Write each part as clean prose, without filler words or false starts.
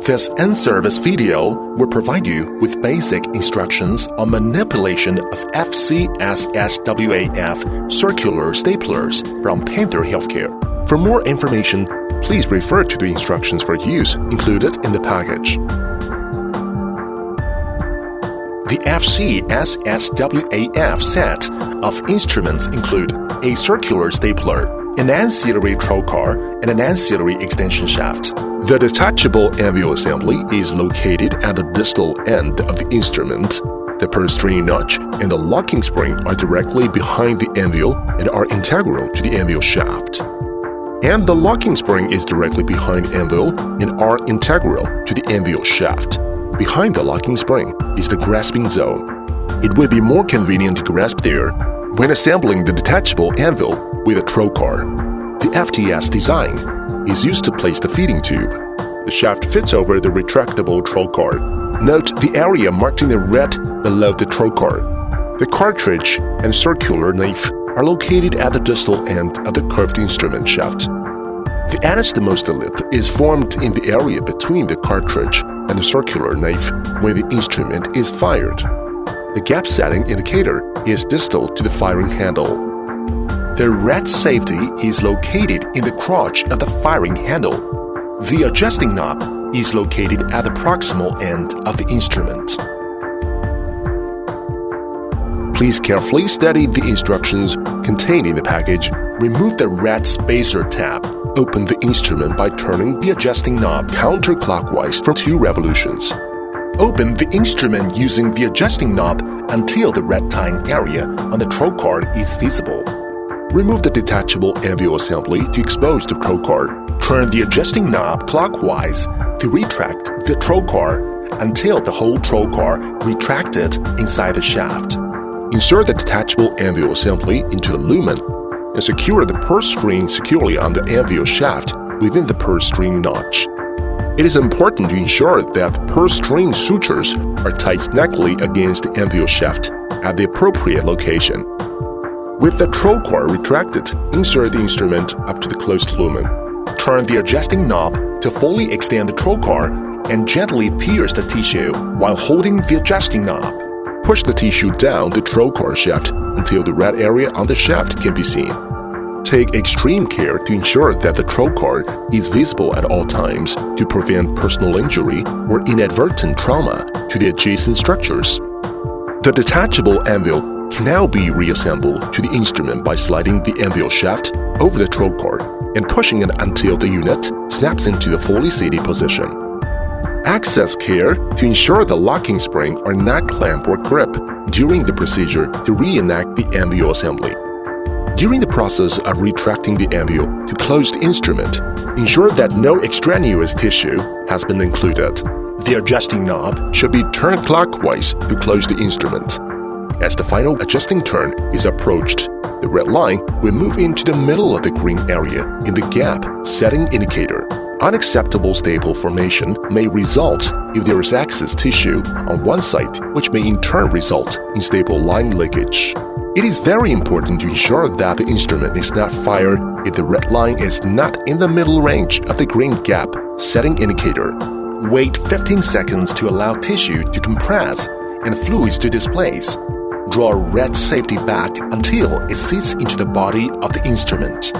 This in-service video will provide you with basic instructions on manipulation of FCSSWAF Circular Staplers from Panther Healthcare. For more information, please refer to the instructions for use included in the package. The FCSSWAF set of instruments include a circular stapler, an ancillary trocar, and an ancillary extension shaft. The detachable anvil assembly is located at the distal end of the instrument. The purse string notch and the locking spring are directly behind the anvil and are integral to the anvil shaft. And the locking spring is directly behind anvil and are integral to the anvil shaft. Behind the locking spring is the grasping zone. It would be more convenient to grasp there when assembling the detachable anvil with a trocar. The FTS design is used to place the feeding tube. The shaft fits over the retractable trocar. Note the area marked in the red below the trocar. The cartridge and circular nape are located at the distal end of the curved instrument shaft. The anastomosis lip is formed in the area between the cartridge and the circular nape when the instrument is fired. The gap setting indicator is distal to the firing handle. The red safety is located in the crotch of the firing handle. The adjusting knob is located at the proximal end of the instrument. Please carefully study the instructions contained in the package. Remove the red spacer tab. Open the instrument by turning the adjusting knob counterclockwise for 2 revolutions. Open the instrument using the adjusting knob until the red tying area on the trocar is visible. Remove the detachable anvil assembly to expose the trocar. Turn the adjusting knob clockwise to retract the trocar until the whole trocar retracted inside the shaft. Insert the detachable anvil assembly into the lumen and secure the purse string securely on the anvil shaft within the purse string notch. It is important to ensure that the purse string sutures are tied snugly against the anvil shaft at the appropriate location. With the trocar retracted, insert the instrument up to the closed lumen. Turn the adjusting knob to fully extend the trocar and gently pierce the tissue while holding the adjusting knob. Push the tissue down the trocar shaft until the red area on the shaft can be seen. Take extreme care to ensure that the trocar is visible at all times to prevent personal injury or inadvertent trauma to the adjacent structures. The detachable anvil can now be reassembled to the instrument by sliding the anvil shaft over the trocar and pushing it until the unit snaps into the fully seated position. Access care to ensure the locking spring are not clamped or grip during the procedure to reenact the anvil assembly. During the process of retracting the anvil to close the instrument, ensure that no extraneous tissue has been included. The adjusting knob should be turned clockwise to close the instrument. As the final adjusting turn is approached, the red line will move into the middle of the green area in the gap setting indicator. Unacceptable staple formation may result if there is excess tissue on one side, which may in turn result in staple line leakage. It is very important to ensure that the instrument is not fired if the red line is not in the middle range of the green gap setting indicator. Wait 15 seconds to allow tissue to compress and fluids to displace. Draw red safety back until it sits into the body of the instrument.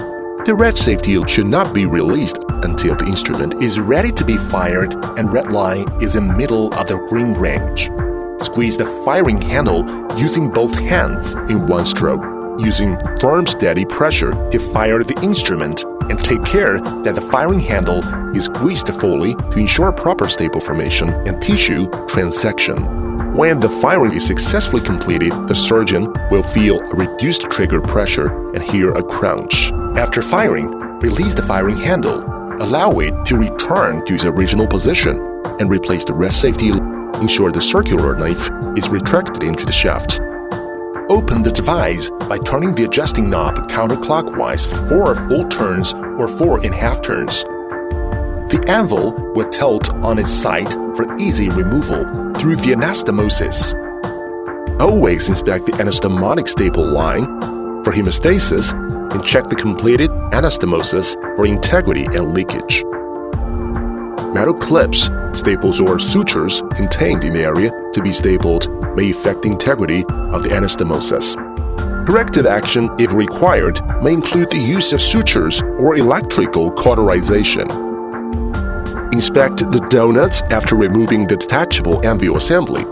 The red safety should not be released until the instrument is ready to be fired and red line is in the middle of the green range. Squeeze the firing handle using both hands in one stroke, using firm steady pressure to fire the instrument, and take care that the firing handle is squeezed fully to ensure proper staple formation and tissue transection. When the firing is successfully completed, the surgeon will feel a reduced trigger pressure and hear a crunch. After firing, release the firing handle. Allow it to return to its original position and replace the red safety. Ensure the circular nape is retracted into the shaft. Open the device by turning the adjusting knob counterclockwise for 4 full turns or 4½ turns. The anvil will tilt on its side for easy removal through the anastomosis. Always inspect the anastomotic staple line for hemostasis and check the completed anastomosis for integrity and leakage. Metal clips, staples or sutures contained in the area to be stapled may affect the integrity of the anastomosis. Corrective action, if required, may include the use of sutures or electrical cauterization. Inspect the donuts after removing the detachable anvil assembly.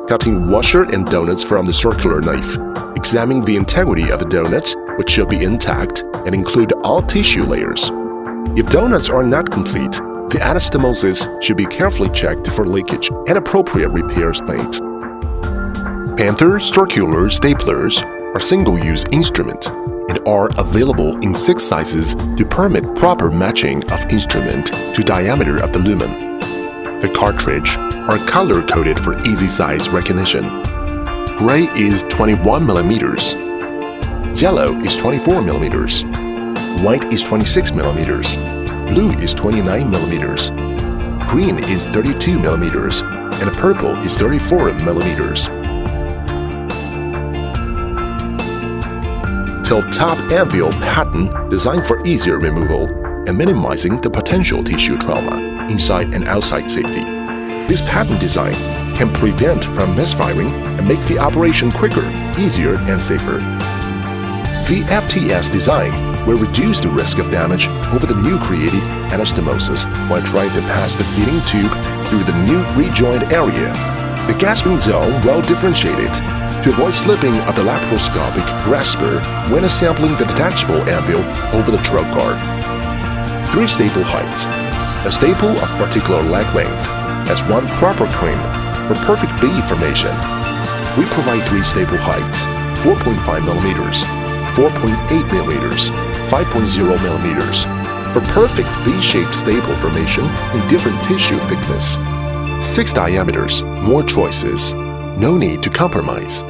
Cutting washer and donuts from the circular knife. Examine the integrity of the donuts, which should be intact and include all tissue layers. If donuts are not complete, the anastomosis should be carefully checked for leakage and appropriate repairs made. Panther Circular Staplers are single-use instruments and are available in 6 sizes to permit proper matching of instrument to diameter of the lumen. The cartridge are color-coded for easy size recognition. Gray is 21 mm, yellow is 24 mm, white is 26 mm, blue is 29 mm, green is 32 mm, and purple is 34 mm. Tilt-top anvil pattern designed for easier removal and minimizing the potential tissue trauma, inside and outside safety. This pattern design can prevent from misfiring and make the operation quicker, easier, and safer. The FTS design will reduce the risk of damage over the new created anastomosis while trying to pass the feeding tube through the new rejoined area. The gasping zone well differentiated to avoid slipping of the laparoscopic grasper when assembling the detachable anvil over the throat guard. 3 staple heights. A staple of particular leg length has 1 proper crimp for perfect B formation. We provide 3 staple heights, 4.5 mm, 4.8 mm, 5.0 mm, for perfect B-shaped staple formation in different tissue thickness. 6 diameters, more choices. No need to compromise.